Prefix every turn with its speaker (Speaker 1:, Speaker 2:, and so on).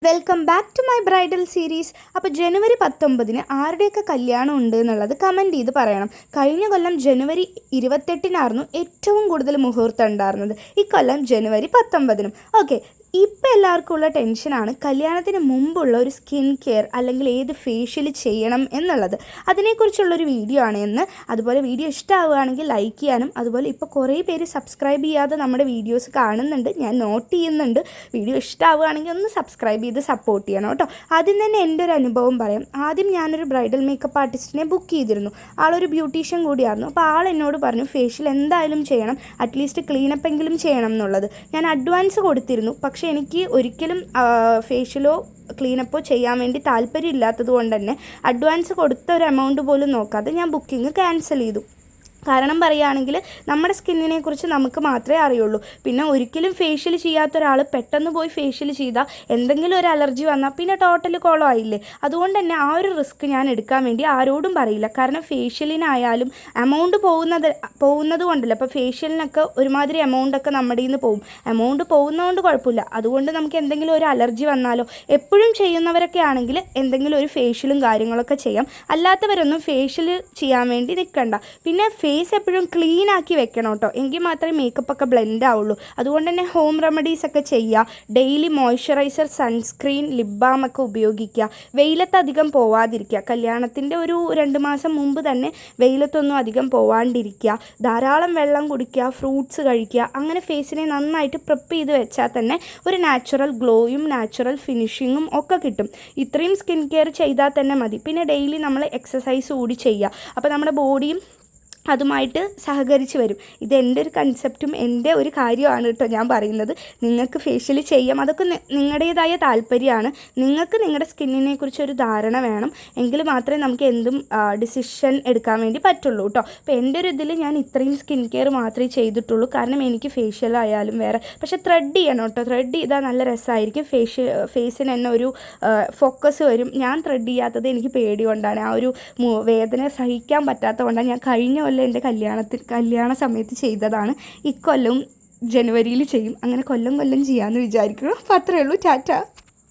Speaker 1: Welcome back to my bridal series. അപ്പോൾ ജനുവരി 19 ആരുടെയൊക്കെ കല്യാണം ഉണ്ട് എന്നുള്ളത് കമൻറ്റ് ചെയ്ത് പറയണം. കഴിഞ്ഞ കൊല്ലം ജനുവരി 28 ഏറ്റവും കൂടുതൽ മുഹൂർത്തം ഉണ്ടായിരുന്നത്. ഇക്കൊല്ലം ജനുവരി 19. ഓക്കെ, ഇപ്പോൾ എല്ലാവർക്കും ഉള്ള ടെൻഷനാണ് കല്യാണത്തിന് മുമ്പുള്ള ഒരു സ്കിൻ കെയർ അല്ലെങ്കിൽ ഏത് ഫേഷ്യൽ ചെയ്യണം എന്നുള്ളത്. അതിനെക്കുറിച്ചുള്ളൊരു വീഡിയോ ആണ് എന്ന്. അതുപോലെ വീഡിയോ ഇഷ്ടമാവുകയാണെങ്കിൽ ലൈക്ക് ചെയ്യാനും, അതുപോലെ ഇപ്പോൾ കുറേ പേര് സബ്സ്ക്രൈബ് ചെയ്യാതെ നമ്മുടെ വീഡിയോസ് കാണുന്നുണ്ട്, ഞാൻ നോട്ട് ചെയ്യുന്നുണ്ട്. വീഡിയോ ഇഷ്ടമാവുകയാണെങ്കിൽ ഒന്ന് സബ്സ്ക്രൈബ് ചെയ്ത് സപ്പോർട്ട് ചെയ്യണം കേട്ടോ. ആദ്യം തന്നെ എൻ്റെ ഒരു അനുഭവം പറയാം. ആദ്യം ഞാനൊരു ബ്രൈഡൽ മേക്കപ്പ് ആർട്ടിസ്റ്റിനെ ബുക്ക് ചെയ്തിരുന്നു. ആളൊരു ബ്യൂട്ടീഷ്യൻ കൂടിയായിരുന്നു. അപ്പോൾ ആൾ എന്നോട് പറഞ്ഞു ഫേഷ്യൽ എന്തായാലും ചെയ്യണം, അറ്റ്ലീസ്റ്റ് ക്ലീനപ്പ് എങ്കിലും ചെയ്യണം എന്നുള്ളത്. ഞാൻ അഡ്വാൻസ് കൊടുത്തിരുന്നു. പക്ഷേ എനിക്ക് ഒരിക്കലും ഫേഷ്യലോ ക്ലീനപ്പോ ചെയ്യാൻ വേണ്ടി താല്പര്യമില്ലാത്തത് കൊണ്ട് തന്നെ അഡ്വാൻസ് കൊടുത്ത ഒരു എമൗണ്ട് പോലും നോക്കാതെ ഞാൻ ബുക്കിംഗ് ക്യാൻസൽ ചെയ്തു. കാരണം പറയുകയാണെങ്കിൽ നമ്മുടെ സ്കിന്നിനെ കുറിച്ച് നമുക്ക് മാത്രമേ അറിയുള്ളൂ. പിന്നെ ഒരിക്കലും ഫേഷ്യൽ ചെയ്യാത്ത ഒരാൾ പെട്ടെന്ന് പോയി ഫേഷ്യൽ ചെയ്താൽ എന്തെങ്കിലും ഒരു അലർജി വന്നാൽ പിന്നെ ടോട്ടൽ കുളമായില്ലേ. അതുകൊണ്ട് തന്നെ ആ ഒരു റിസ്ക് ഞാൻ എടുക്കാൻ വേണ്ടി ആരോടും പറയില്ല. കാരണം ഫേഷ്യലിനായാലും എമൗണ്ട് പോകുന്നത് കൊണ്ടല്ല. അപ്പോൾ ഫേഷ്യലിനൊക്കെ ഒരുമാതിരി എമൗണ്ടൊക്കെ നമ്മുടെ നിന്ന് പോകും. എമൗണ്ട് പോകുന്നതുകൊണ്ട് കുഴപ്പമില്ല. അതുകൊണ്ട് നമുക്ക് എന്തെങ്കിലും ഒരു അലർജി വന്നാലോ, എപ്പോഴും ചെയ്യുന്നവരൊക്കെ ആണെങ്കിൽ എന്തെങ്കിലും ഒരു ഫേഷ്യലും കാര്യങ്ങളൊക്കെ ചെയ്യാം. അല്ലാത്തവരൊന്നും ഫേഷ്യൽ ചെയ്യാൻ വേണ്ടി നിൽക്കണ്ട. പിന്നെ ഫേസ് എപ്പോഴും ക്ലീൻ ആക്കി വെക്കണം കേട്ടോ, എങ്കിൽ മാത്രമേ മേക്കപ്പൊക്കെ ബ്ലെൻഡ് ആവുള്ളൂ. അതുകൊണ്ട് തന്നെ ഹോം റെമഡീസ് ഒക്കെ ചെയ്യുക. Daily moisturiser, sunscreen, lip balm ഒക്കെ ഉപയോഗിക്കുക. വെയിലത്ത് അധികം പോവാതിരിക്കുക. കല്യാണത്തിൻ്റെ ഒരു 2 മാസം മുമ്പ് തന്നെ വെയിലത്തൊന്നും അധികം പോവാണ്ടിരിക്കുക. ധാരാളം വെള്ളം കുടിക്കുക, ഫ്രൂട്ട്സ് കഴിക്കുക. അങ്ങനെ ഫേസിനെ നന്നായിട്ട് പ്രിപ്പ് ചെയ്ത് വെച്ചാൽ തന്നെ ഒരു നാച്ചുറൽ ഗ്ലോയും നാച്ചുറൽ ഫിനിഷിങ്ങും ഒക്കെ കിട്ടും. ഇത്രയും സ്കിൻ കെയർ ചെയ്താൽ തന്നെ മതി. പിന്നെ ഡെയിലി നമ്മൾ എക്സസൈസ് കൂടി ചെയ്യുക. അപ്പോൾ നമ്മുടെ ബോഡിയും അതുമായിട്ട് സഹകരിച്ച് വരും. ഇത് എൻ്റെ ഒരു കൺസെപ്റ്റും എൻ്റെ ഒരു കാര്യമാണ് കേട്ടോ ഞാൻ പറയുന്നത്. നിങ്ങൾക്ക് ഫേഷ്യൽ ചെയ്യാം, അതൊക്കെ നിങ്ങളുടേതായ താല്പര്യമാണ്. നിങ്ങൾക്ക് നിങ്ങളുടെ സ്കിന്നിനെ കുറിച്ചൊരു ധാരണ വേണം, എങ്കിൽ മാത്രമേ നമുക്ക് എന്തും ഡിസിഷൻ എടുക്കാൻ വേണ്ടി പറ്റുള്ളൂ കേട്ടോ. അപ്പോൾ എൻ്റെ ഒരു ഇതിൽ ഞാൻ ഇത്രയും സ്കിൻ കെയർ മാത്രമേ ചെയ്തിട്ടുള്ളൂ. കാരണം എനിക്ക് ഫേഷ്യൽ ആയാലും വേറെ, പക്ഷേ ത്രെഡ് ചെയ്യണം കേട്ടോ. ത്രെഡ് ചെയ്താൽ നല്ല രസമായിരിക്കും. ഫേസിന് തന്നെ ഒരു ഫോക്കസ് വരും. ഞാൻ ത്രെഡ് ചെയ്യാത്തത് എനിക്ക് പേടി കൊണ്ടാണ്. ആ ഒരു വേദന സഹിക്കാൻ പറ്റാത്തത് കൊണ്ടാണ്. ഞാൻ കഴിഞ്ഞ എൻ്റെ കല്യാണ സമയത്ത് ചെയ്തതാണ്. ഇക്കൊല്ലവും ജനുവരിയിൽ ചെയ്യും. അങ്ങനെ കൊല്ലം ചെയ്യാമെന്ന് വിചാരിക്കുന്നു. അപ്പോൾ അത്രയേ ഉള്ളൂ. ടാറ്റ.